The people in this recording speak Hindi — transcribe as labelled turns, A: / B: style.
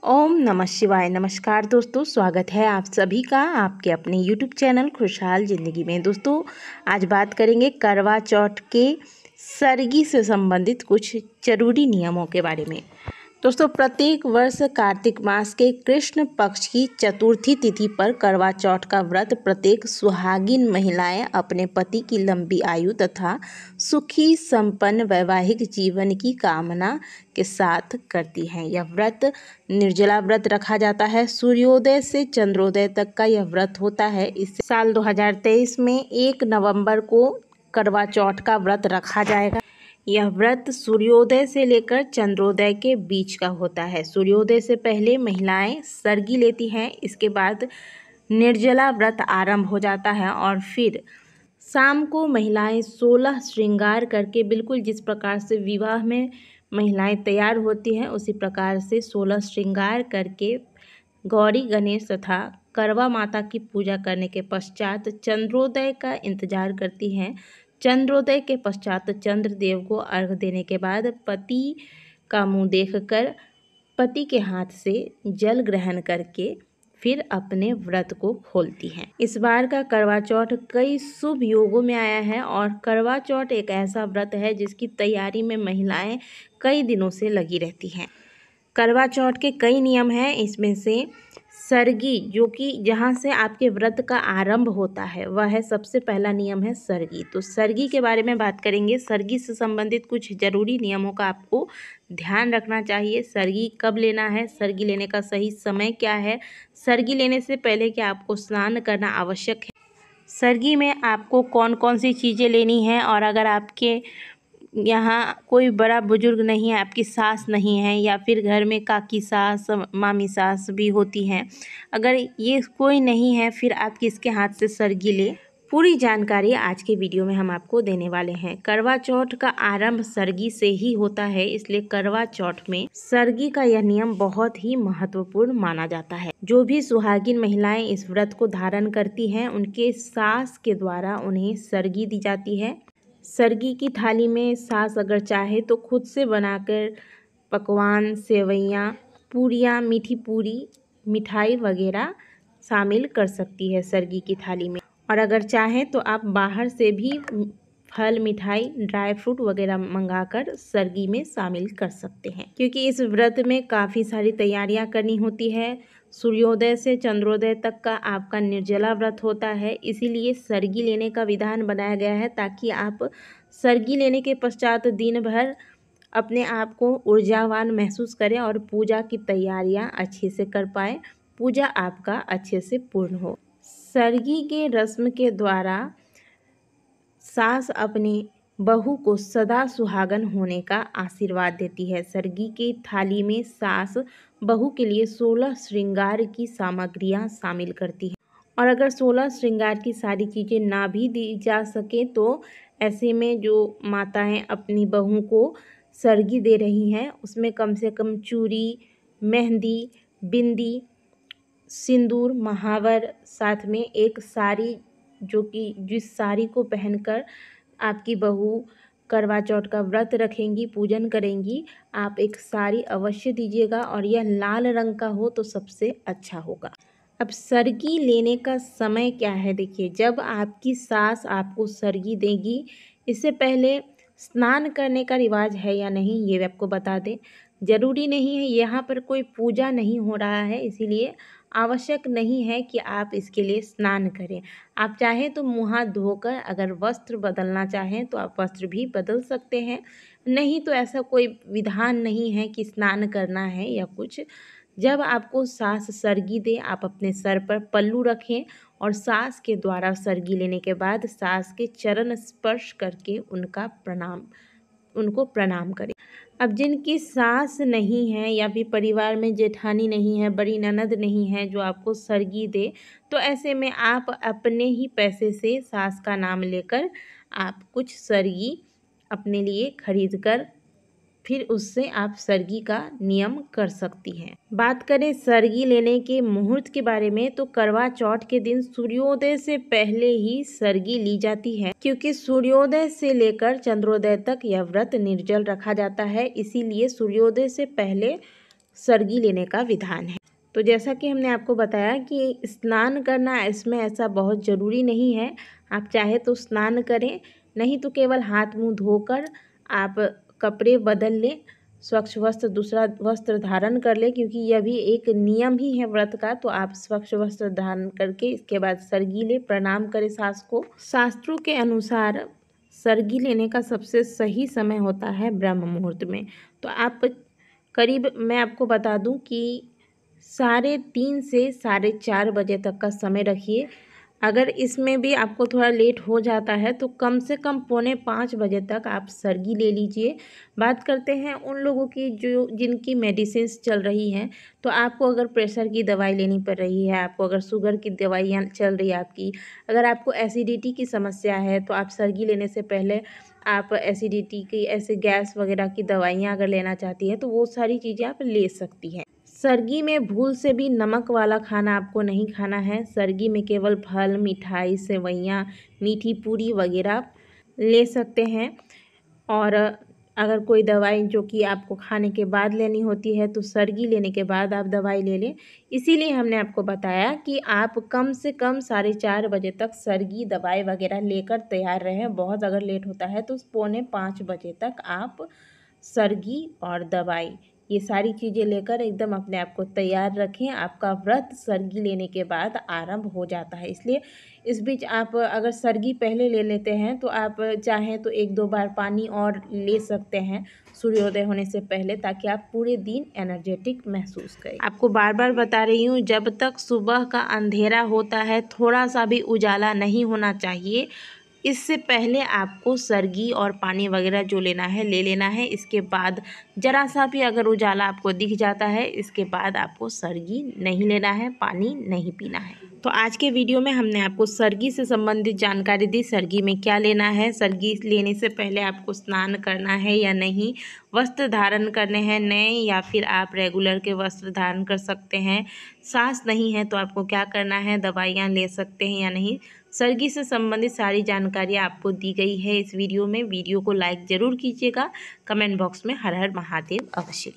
A: ओम नमः शिवाय। नमस्कार दोस्तों, स्वागत है आप सभी का आपके अपने यूट्यूब चैनल खुशहाल ज़िंदगी में। दोस्तों, आज बात करेंगे करवा चौथ के सरगी से संबंधित कुछ जरूरी नियमों के बारे में। दोस्तों, प्रत्येक वर्ष कार्तिक मास के कृष्ण पक्ष की चतुर्थी तिथि पर करवा चौथ का व्रत प्रत्येक सुहागिन महिलाएं अपने पति की लंबी आयु तथा सुखी संपन्न वैवाहिक जीवन की कामना के साथ करती हैं। यह व्रत निर्जला व्रत रखा जाता है। सूर्योदय से चंद्रोदय तक का यह व्रत होता है। इस साल 2023 में 1 नवंबर को करवा चौथ का व्रत रखा जाएगा। यह व्रत सूर्योदय से लेकर चंद्रोदय के बीच का होता है। सूर्योदय से पहले महिलाएं सरगी लेती हैं, इसके बाद निर्जला व्रत आरंभ हो जाता है और फिर शाम को महिलाएं 16 श्रृंगार करके, बिल्कुल जिस प्रकार से विवाह में महिलाएं तैयार होती हैं उसी प्रकार से 16 श्रृंगार करके गौरी गणेश तथा करवा माता की पूजा करने के पश्चात चंद्रोदय का इंतजार करती हैं। चंद्रोदय के पश्चात चंद्रदेव को अर्घ्य देने के बाद पति का मुंह देखकर पति के हाथ से जल ग्रहण करके फिर अपने व्रत को खोलती हैं। इस बार का करवा चौथ कई शुभ योगों में आया है और करवा चौथ एक ऐसा व्रत है जिसकी तैयारी में महिलाएं कई दिनों से लगी रहती हैं। करवा चौथ के कई नियम हैं, इसमें से सरगी, जो कि जहाँ से आपके व्रत का आरंभ होता है, वह है सबसे पहला नियम है सरगी। तो सरगी के बारे में बात करेंगे। सरगी से संबंधित कुछ जरूरी नियमों का आपको ध्यान रखना चाहिए। सरगी कब लेना है, सरगी लेने का सही समय क्या है, सरगी लेने से पहले क्या आपको स्नान करना आवश्यक है, सरगी में आपको कौन कौन सी चीज़ें लेनी हैं, और अगर आपके यहाँ कोई बड़ा बुजुर्ग नहीं है, आपकी सास नहीं है या फिर घर में काकी सास मामी सास भी होती हैं, अगर ये कोई नहीं है फिर आप किसके हाथ से सरगी ले, पूरी जानकारी आज के वीडियो में हम आपको देने वाले हैं। करवा चौथ का आरंभ सरगी से ही होता है, इसलिए करवा चौथ में सरगी का यह नियम बहुत ही महत्वपूर्ण माना जाता है। जो भी सुहागिन महिलाएं इस व्रत को धारण करती हैं उनके सास के द्वारा उन्हें सरगी दी जाती है। सरगी की थाली में सास अगर चाहे तो खुद से बनाकर पकवान, सेवइयाँ, पूरियाँ, मीठी पूरी, मिठाई वगैरह शामिल कर सकती है सरगी की थाली में। और अगर चाहें तो आप बाहर से भी फल, मिठाई, ड्राई फ्रूट वगैरह मंगाकर सरगी में शामिल कर सकते हैं, क्योंकि इस व्रत में काफ़ी सारी तैयारियां करनी होती है। सूर्योदय से चंद्रोदय तक का आपका निर्जला व्रत होता है, इसीलिए सरगी लेने का विधान बनाया गया है ताकि आप सरगी लेने के पश्चात दिन भर अपने आप को ऊर्जावान महसूस करें और पूजा की तैयारियां अच्छे से कर पाएँ, पूजा आपका अच्छे से पूर्ण हो। सरगी के रस्म के द्वारा सास अपनी बहू को सदा सुहागन होने का आशीर्वाद देती है। सरगी की थाली में सास बहू के लिए 16 श्रृंगार की सामग्रियां शामिल करती है, और अगर 16 श्रृंगार की सारी चीज़ें ना भी दी जा सके तो ऐसे में जो माताएं अपनी बहू को सरगी दे रही हैं उसमें कम से कम चूड़ी, मेहंदी, बिंदी, सिंदूर, महावर, साथ में एक साड़ी, जो कि जिस साड़ी को पहनकर आपकी बहू करवा चौथ का व्रत रखेंगी, पूजन करेंगी, आप एक साड़ी अवश्य दीजिएगा और यह लाल रंग का हो तो सबसे अच्छा होगा। अब सरगी लेने का समय क्या है, देखिए, जब आपकी सास आपको सरगी देगी, इससे पहले स्नान करने का रिवाज है या नहीं ये आपको बता दें। ज़रूरी नहीं है, यहाँ पर कोई पूजा नहीं हो रहा है, इसीलिए आवश्यक नहीं है कि आप इसके लिए स्नान करें। आप चाहें तो मुँह हाथ धोकर अगर वस्त्र बदलना चाहें तो आप वस्त्र भी बदल सकते हैं, नहीं तो ऐसा कोई विधान नहीं है कि स्नान करना है या कुछ। जब आपको सास सरगी दे, आप अपने सर पर पल्लू रखें और सास के द्वारा सरगी लेने के बाद सास के चरण स्पर्श करके उनको प्रणाम करें। अब जिनकी सास नहीं है या फिर परिवार में जेठानी नहीं है, बड़ी ननद नहीं है जो आपको सरगी दे, तो ऐसे में आप अपने ही पैसे से सास का नाम लेकर आप कुछ सरगी अपने लिए खरीद कर फिर उससे आप सरगी का नियम कर सकती हैं। बात करें सरगी लेने के मुहूर्त के बारे में, तो करवा चौथ के दिन सूर्योदय से पहले ही सरगी ली जाती है, क्योंकि सूर्योदय से लेकर चंद्रोदय तक यह व्रत निर्जल रखा जाता है, इसीलिए सूर्योदय से पहले सर्गी लेने का विधान है। तो जैसा कि हमने आपको बताया कि स्नान करना इसमें ऐसा बहुत ज़रूरी नहीं है। आप चाहे तो स्नान करें, नहीं तो केवल हाथ मुंह धोकर आप कपड़े बदल लें, स्वच्छ वस्त्र दूसरा वस्त्र धारण कर लें, क्योंकि यह भी एक नियम ही है व्रत का। तो आप स्वच्छ वस्त्र धारण करके इसके बाद सर्गी लें, प्रणाम करें सास को। शास्त्रों के अनुसार सर्गी लेने का सबसे सही समय होता है ब्रह्म मुहूर्त में। तो आप करीब, मैं आपको बता दूं कि 3:30 से 4:30 बजे तक का समय रखिए। अगर इसमें भी आपको थोड़ा लेट हो जाता है तो कम से कम 4:45 बजे तक आप सर्गी ले लीजिए। बात करते हैं उन लोगों की जिनकी मेडिसिन्स चल रही हैं। तो आपको अगर प्रेशर की दवाई लेनी पड़ रही है, आपको अगर शुगर की दवाइयाँ चल रही है आपकी, अगर आपको एसिडिटी की समस्या है, तो आप सर्गी लेने से पहले आप एसिडिटी की, ऐसे गैस वगैरह की दवाइयाँ अगर लेना चाहती हैं तो वो सारी चीज़ें आप ले सकती हैं। सर्गी में भूल से भी नमक वाला खाना आपको नहीं खाना है। सर्गी में केवल फल, मिठाई, सेवइयाँ, मीठी पूरी वगैरह ले सकते हैं। और अगर कोई दवाई जो कि आपको खाने के बाद लेनी होती है, तो सर्गी लेने के बाद आप दवाई ले लें। इसीलिए हमने आपको बताया कि आप कम से कम 4:30 बजे तक सर्गी दवाई वगैरह लेकर तैयार रहें। बहुत अगर लेट होता है तो 4:45 बजे तक आप सर्गी और दवाई, ये सारी चीज़ें लेकर एकदम अपने आप को तैयार रखें। आपका व्रत सर्गी लेने के बाद आरंभ हो जाता है। इसलिए इस बीच आप अगर सर्गी पहले ले लेते हैं तो आप चाहें तो 1-2 बार पानी और ले सकते हैं सूर्योदय होने से पहले, ताकि आप पूरे दिन एनर्जेटिक महसूस करें। आपको बार बार बता रही हूँ, जब तक सुबह का अंधेरा होता है थोड़ा सा भी उजाला नहीं होना चाहिए। इससे पहले आपको सर्गी और पानी वगैरह जो लेना है ले लेना है। इसके बाद ज़रा सा भी अगर उजाला आपको दिख जाता है, इसके बाद आपको सर्गी नहीं लेना है, पानी नहीं पीना है। तो आज के वीडियो में हमने आपको सर्गी से संबंधित जानकारी दी। सर्गी में क्या लेना है, सर्गी लेने से पहले आपको स्नान करना है या नहीं, वस्त्र धारण करने हैं नए या फिर आप रेगुलर के वस्त्र धारण कर सकते हैं, सांस नहीं है तो आपको क्या करना है, दवाइयाँ ले सकते हैं या नहीं। सर्गी से संबंधित सारी जानकारी आपको दी गई है इस वीडियो में। वीडियो को लाइक ज़रूर कीजिएगा, कमेंट बॉक्स में हर हर महादेव अवश्य।